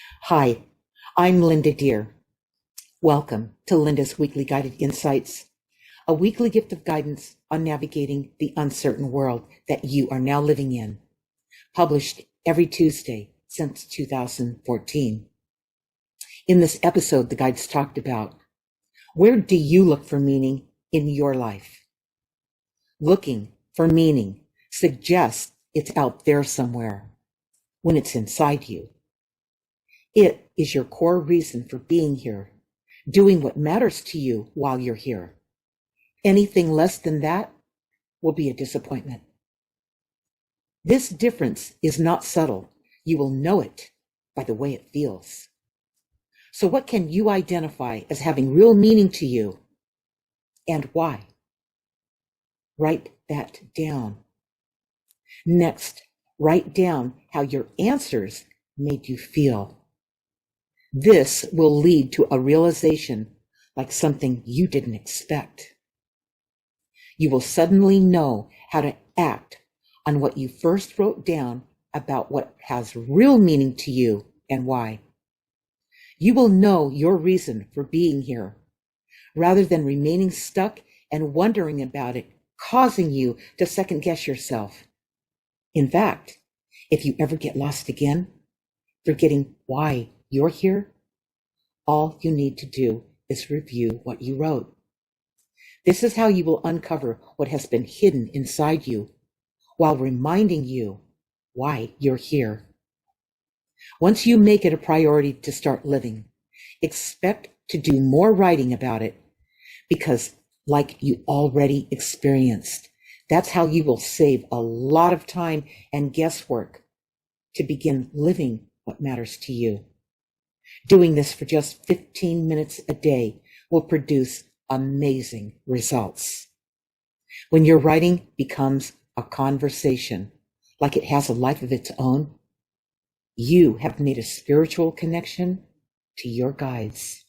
Hi, I'm Linda Deir. Welcome to Linda's Weekly Guided Insights, a weekly gift of guidance on navigating the uncertain world that you are now living in, published every Tuesday since 2014. In this episode, the guides talked about, where do you look for meaning in your life? Looking for meaning suggests it's out there somewhere when it's inside you. It is your core reason for being here, doing what matters to you while you're here. Anything less than that will be a disappointment. This difference is not subtle. You will know it by the way it feels. So what can you identify as having real meaning to you, and why? Write that down. Next, write down how your answers made you feel. This will lead to a realization like something you didn't expect. You will suddenly know how to act on what you first wrote down about what has real meaning to you and why. You will know your reason for being here, rather than remaining stuck and wondering about it, causing you to second guess yourself. In fact, if you ever get lost again, forgetting why you're here, all you need to do is review what you wrote. This is how you will uncover what has been hidden inside you while reminding you why you're here. Once you make it a priority to start living, expect to do more writing about it, because like you already experienced, that's how you will save a lot of time and guesswork to begin living what matters to you. Doing this for just 15 minutes a day will produce amazing results. When your writing becomes a conversation, like it has a life of its own, you have made a spiritual connection to your guides.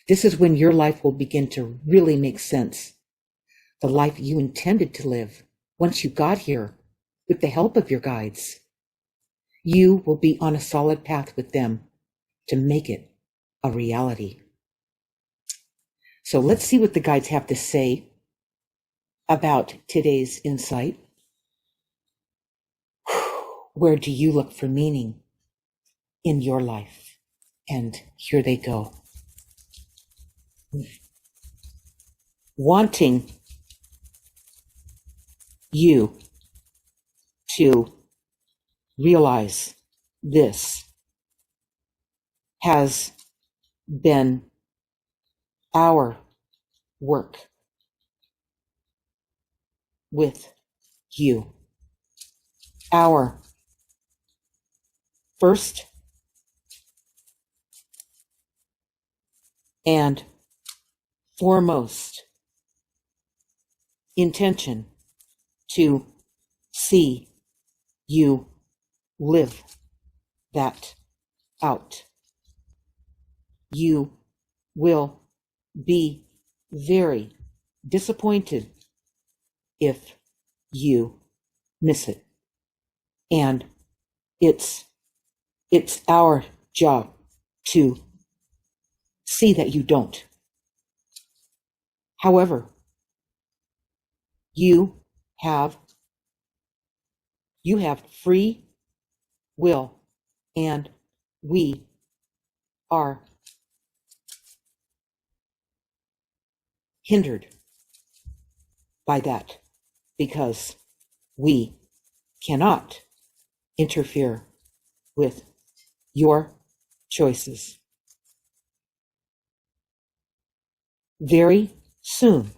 This is when your life will begin to really make sense. The life you intended to live once you got here with the help of your guides. You will be on a solid path with them to make it a reality. So let's see what the guides have to say about today's insight. Where do you look for meaning in your life? And here they go. Wanting you to realize this has been our work with you. Our first and foremost intention to see you live that out. You will be very disappointed if you miss it. And it's our job to see that you don't. However, you have free will, and we are hindered by that because we cannot interfere with your choices. Very soon,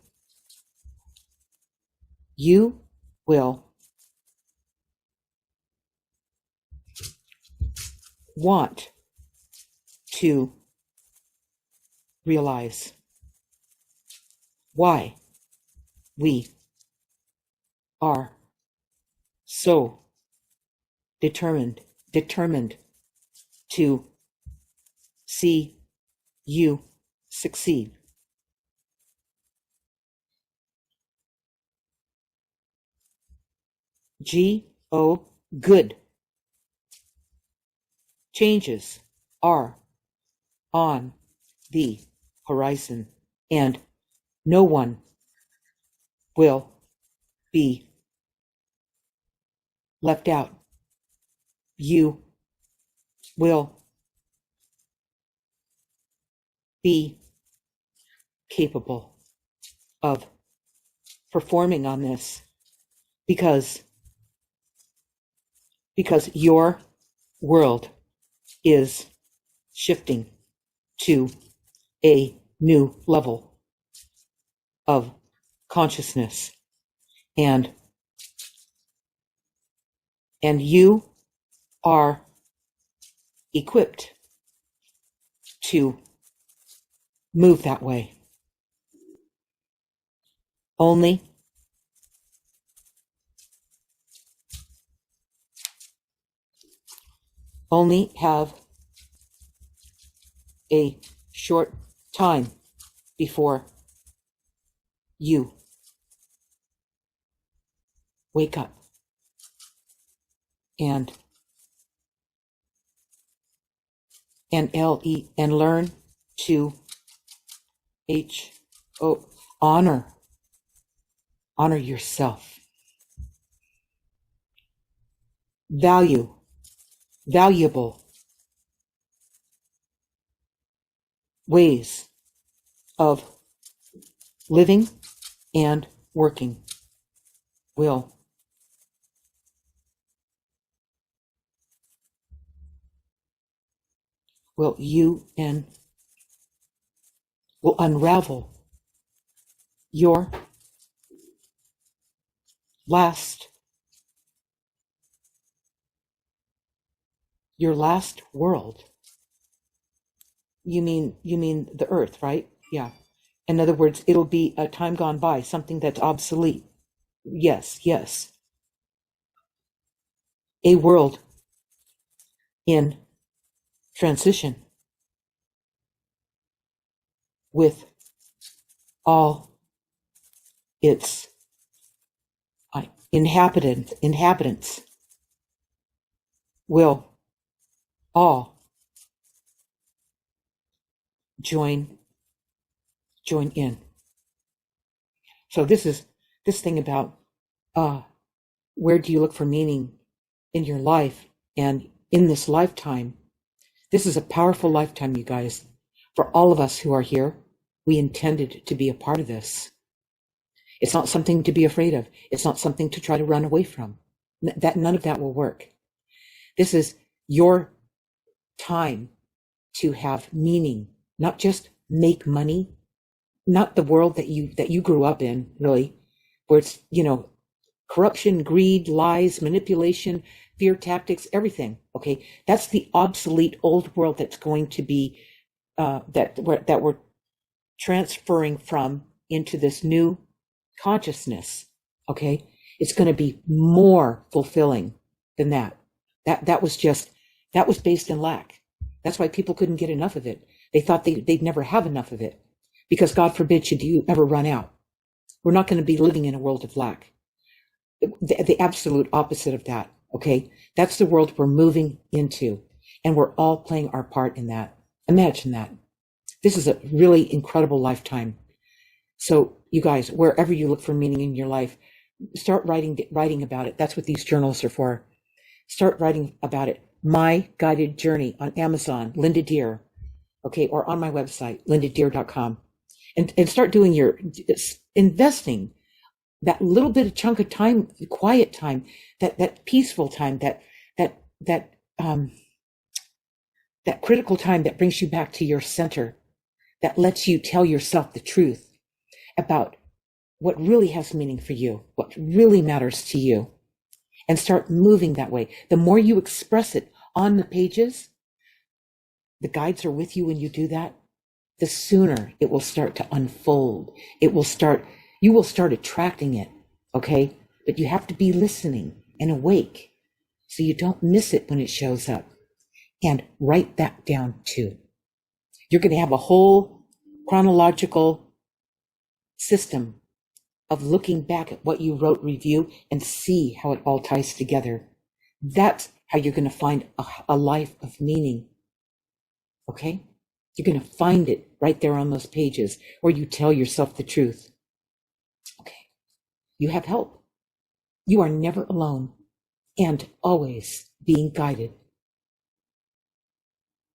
you will want to realize why we are so determined to see you succeed. Good changes are on the horizon, and no one will be left out. You will be capable of performing on this because your world is shifting to a new level of consciousness, and you are equipped to move that way. Only have a short time before you wake up and learn to honor yourself, valuable ways of living and working will unravel your last world. You mean the earth, right? Yeah. In other words, it'll be a time gone by, something that's obsolete. Yes. A world in transition with all its inhabitants will all join in. So this thing about where do you look for meaning in your life and in this lifetime. This is a powerful lifetime, you guys. For all of us who are here, we intended to be a part of this. It's not something to be afraid of. It's not something to try to run away from. None of that will work. This is your time to have meaning, not just make money, not the world that you grew up in, really, where it's, corruption, greed, lies, manipulation, fear tactics, everything. Okay, that's the obsolete old world that's going to be that we're transferring from into this new consciousness. Okay, it's going to be more fulfilling than that. That was based in lack. That's why people couldn't get enough of it. They thought they'd never have enough of it, because God forbid should you ever run out. We're not going to be living in a world of lack. The absolute opposite of that. Okay, that's the world we're moving into, and we're all playing our part in that. Imagine that. This is a really incredible lifetime. So you guys, wherever you look for meaning in your life, start writing about it. That's what these journals are for. Start writing about it. My Guided Journey on Amazon, Linda Deir, okay, or on my website, lindadeir.com, and start doing your investing that little bit of chunk of time, quiet time, that peaceful time, that critical time that brings you back to your center, that lets you tell yourself the truth about what really has meaning for you, what really matters to you, and start moving that way. The more you express it on the pages, the guides are with you when you do that, the sooner it will start to unfold. You will start attracting it, okay? But you have to be listening and awake so you don't miss it when it shows up. And write that down too. You're going to have a whole chronological system of looking back at what you wrote, review, and see how it all ties together. That's how you're going to find a life of meaning. Okay? You're going to find it right there on those pages where you tell yourself the truth. Okay. You have help. You are never alone and always being guided